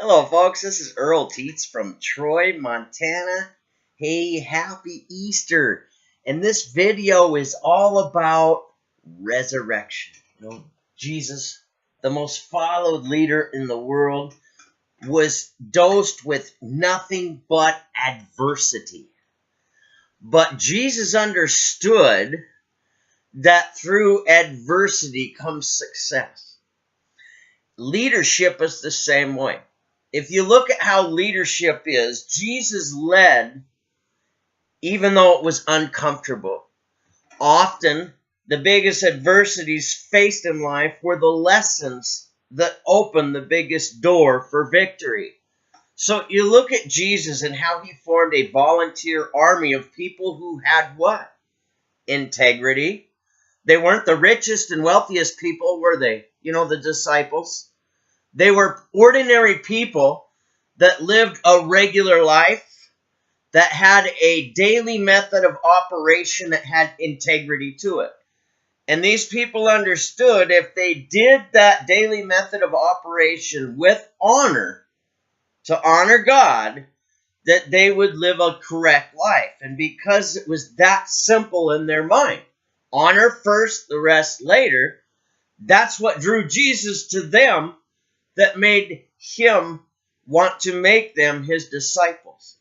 Hello, folks. This is Earl Teets from Troy, Montana. Hey, happy Easter. And this video is all about resurrection. Jesus, the most followed leader in the world, was dosed with nothing but adversity. But Jesus understood that through adversity comes success. Leadership is the same way. If you look at how leadership is, Jesus led even though it was uncomfortable. Often, the biggest adversities faced in life were the lessons that opened the biggest door for victory. So you look at Jesus and how he formed a volunteer army of people who had what? Integrity. They weren't the richest and wealthiest people, were they? The disciples. They were ordinary people that lived a regular life, that had a daily method of operation that had integrity to it. And these people understood if they did that daily method of operation with honor, to honor God, that they would live a correct life. And because it was that simple in their mind, honor first, the rest later, that's what drew Jesus to them, that made him want to make them his disciples.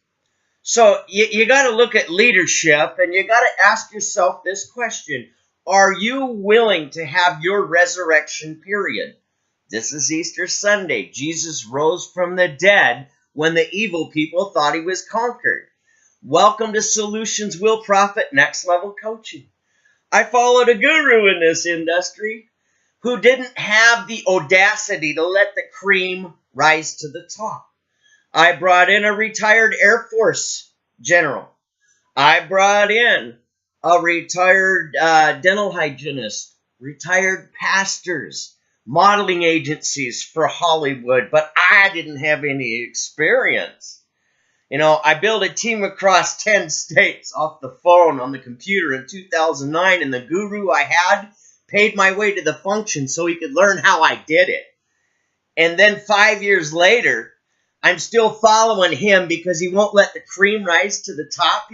So you got to look at leadership, and you got to ask yourself this question. Are you willing to have your resurrection period? This is Easter Sunday. Jesus rose from the dead when the evil people thought he was conquered. Welcome to Solutions Will Profit Next Level Coaching. I followed a guru in this industry who didn't have the audacity to let the cream rise to the top. I brought in a retired Air Force general. I brought in a retired dental hygienist, retired pastors, modeling agencies for Hollywood, but I didn't have any experience. I built a team across 10 states off the phone on the computer in 2009, and the guru I had paid my way to the function so he could learn how I did it. And then 5 years later, I'm still following him because he won't let the cream rise to the top,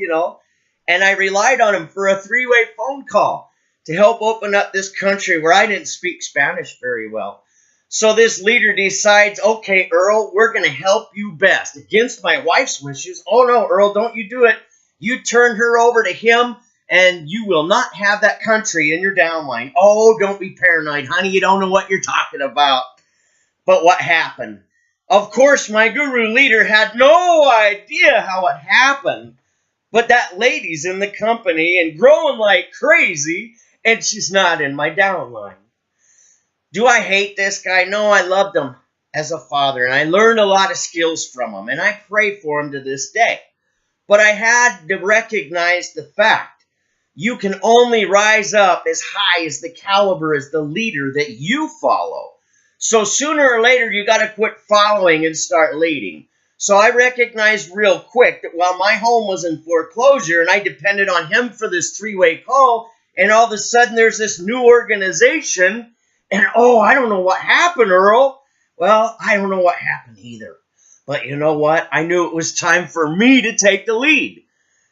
And I relied on him for a 3-way phone call to help open up this country where I didn't speak Spanish very well. So this leader decides, okay, Earl, we're going to help you best. Against my wife's wishes. Oh, no, Earl, don't you do it. You turn her over to him, and you will not have that country in your downline. Oh, don't be paranoid, honey. You don't know what you're talking about. But what happened? Of course, my guru leader had no idea how it happened. But that lady's in the company and growing like crazy, and she's not in my downline. Do I hate this guy? No, I loved him as a father, and I learned a lot of skills from him, and I pray for him to this day. But I had to recognize the fact. You can only rise up as high as the caliber as the leader that you follow. So sooner or later, you got to quit following and start leading. So I recognized real quick that while my home was in foreclosure and I depended on him for this 3-way call, and all of a sudden there's this new organization, and I don't know what happened, Earl. Well, I don't know what happened either. But you know what? I knew it was time for me to take the lead.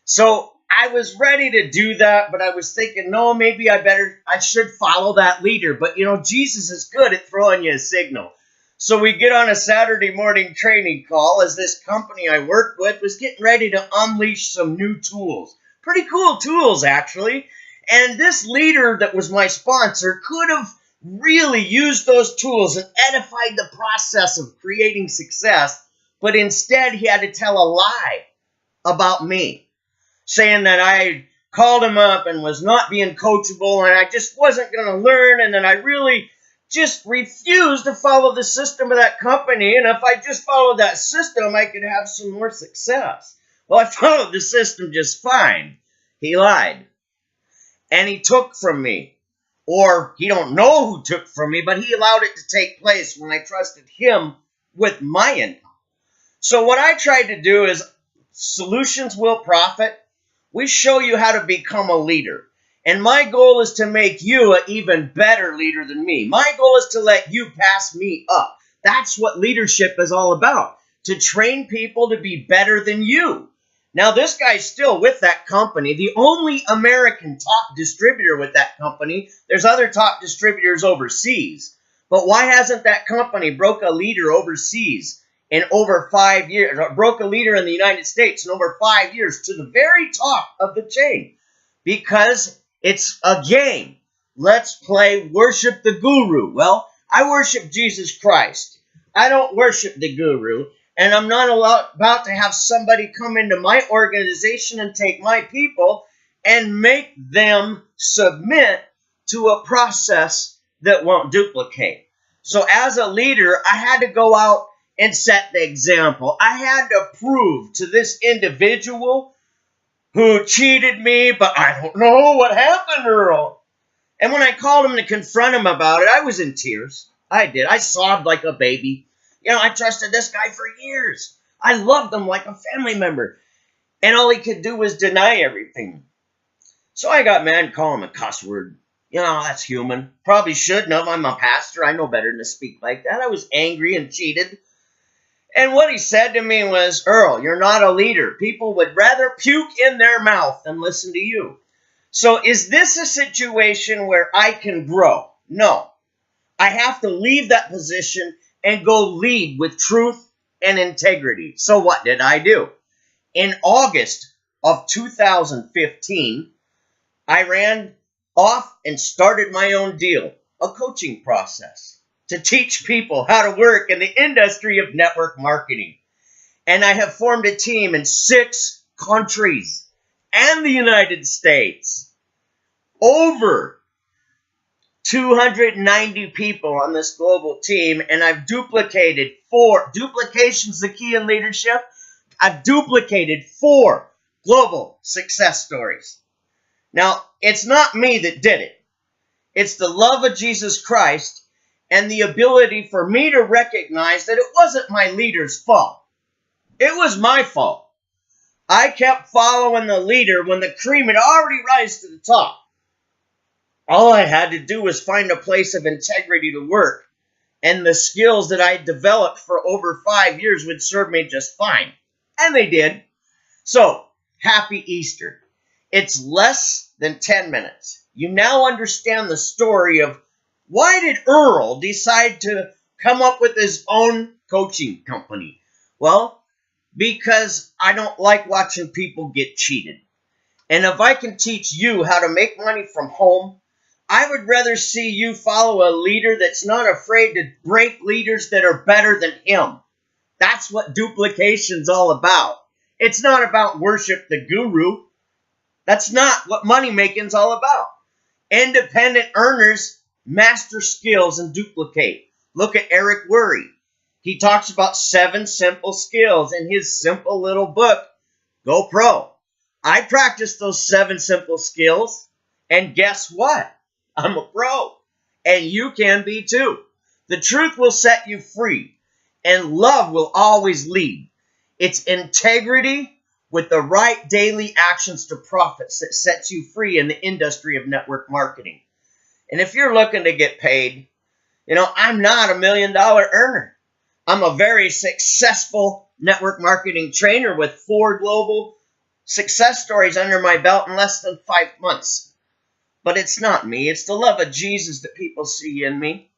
So I was ready to do that, but I was thinking, no, maybe I should follow that leader. But, Jesus is good at throwing you a signal. So we get on a Saturday morning training call as this company I worked with was getting ready to unleash some new tools. Pretty cool tools, actually. And this leader that was my sponsor could have really used those tools and edified the process of creating success, but instead he had to tell a lie about me, saying that I called him up and was not being coachable and I just wasn't going to learn, and then I really just refused to follow the system of that company, and if I just followed that system, I could have some more success. Well, I followed the system just fine. He lied. And he took from me. Or he don't know who took from me, but he allowed it to take place when I trusted him with my income. So what I tried to do is Solutions Will Profit. We show you how to become a leader. And my goal is to make you an even better leader than me. My goal is to let you pass me up. That's what leadership is all about, to train people to be better than you. Now, this guy's still with that company, the only American top distributor with that company. There's other top distributors overseas. But why hasn't that company broke a leader overseas in over 5 years, or broke a leader in the United States in over 5 years to the very top of the chain? Because it's a game. Let's play worship the guru. Well, I worship Jesus Christ. I don't worship the guru. And I'm not about to have somebody come into my organization and take my people and make them submit to a process that won't duplicate. So as a leader, I had to go out and set the example. I had to prove to this individual who cheated me, but I don't know what happened, Earl. And when I called him to confront him about it, I was in tears. I did. I sobbed like a baby. You know, I trusted this guy for years. I loved him like a family member. And all he could do was deny everything. So I got mad and called him a cuss word. You know, that's human. Probably shouldn't have. I'm a pastor. I know better than to speak like that. I was angry and cheated. And what he said to me was, Earl, you're not a leader. People would rather puke in their mouth than listen to you. So is this a situation where I can grow? No. I have to leave that position and go lead with truth and integrity. So what did I do? In August of 2015, I ran off and started my own deal, a coaching process to teach people how to work in the industry of network marketing. And I have formed a team in 6 countries and the United States. Over 290 people on this global team, and I've duplicated 4. Duplication's the key in leadership. I've duplicated 4 global success stories. Now, it's not me that did it. It's the love of Jesus Christ and the ability for me to recognize that it wasn't my leader's fault. It was my fault. I kept following the leader when the cream had already risen to the top. All I had to do was find a place of integrity to work, and the skills that I developed for over 5 years would serve me just fine. And they did. So, happy Easter. It's less than 10 minutes. You now understand the story of why did Earl decide to come up with his own coaching company? Well, because I don't like watching people get cheated. And if I can teach you how to make money from home, I would rather see you follow a leader that's not afraid to break leaders that are better than him. That's what duplication's all about. It's not about worship the guru. That's not what money making's all about. Independent earners master skills and duplicate. Look at Eric Worre. He talks about 7 simple skills in his simple little book, Go Pro. I practice those 7 simple skills, and guess what? I'm a pro, and you can be too. The truth will set you free, and love will always lead. It's integrity with the right daily actions to profits that sets you free in the industry of network marketing. And if you're looking to get paid, you know, I'm not $1 million earner. I'm a very successful network marketing trainer with 4 global success stories under my belt in less than 5 months. But it's not me. It's the love of Jesus that people see in me.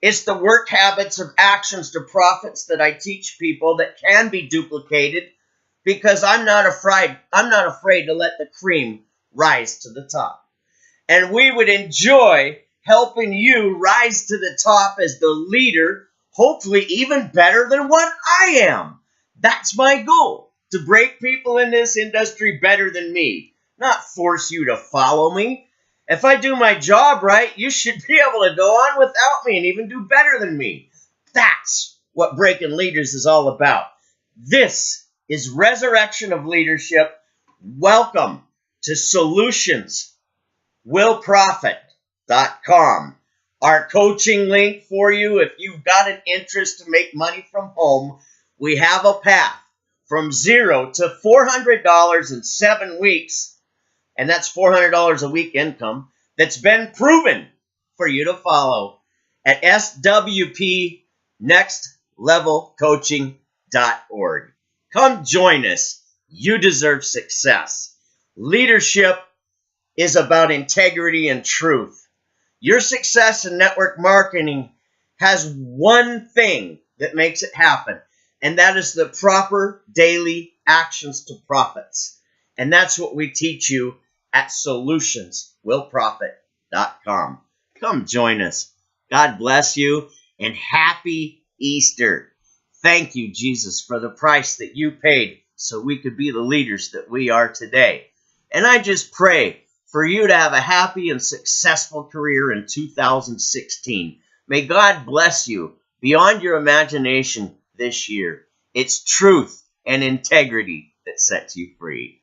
It's the work habits of actions to profits that I teach people that can be duplicated because I'm not afraid to let the cream rise to the top. And we would enjoy helping you rise to the top as the leader, hopefully even better than what I am. That's my goal, to break people in this industry better than me, not force you to follow me. If I do my job right, you should be able to go on without me and even do better than me. That's what breaking leaders is all about. This is Resurrection of Leadership. Welcome to solutionswillprofit.com. Our coaching link for you, if you've got an interest to make money from home, we have a path from $0 to $400 in 7 weeks. And that's $400 a week income that's been proven for you to follow at swpnow.com. nextlevelcoaching.org. Come join us. You deserve success. Leadership is about integrity and truth. Your success in network marketing has one thing that makes it happen, and that is the proper daily actions to profits. And that's what we teach you at solutionswillprofit.com. Come join us. God bless you, and happy Easter. Thank you, Jesus, for the price that you paid so we could be the leaders that we are today. And I just pray for you to have a happy and successful career in 2016. May God bless you beyond your imagination this year. It's truth and integrity that sets you free.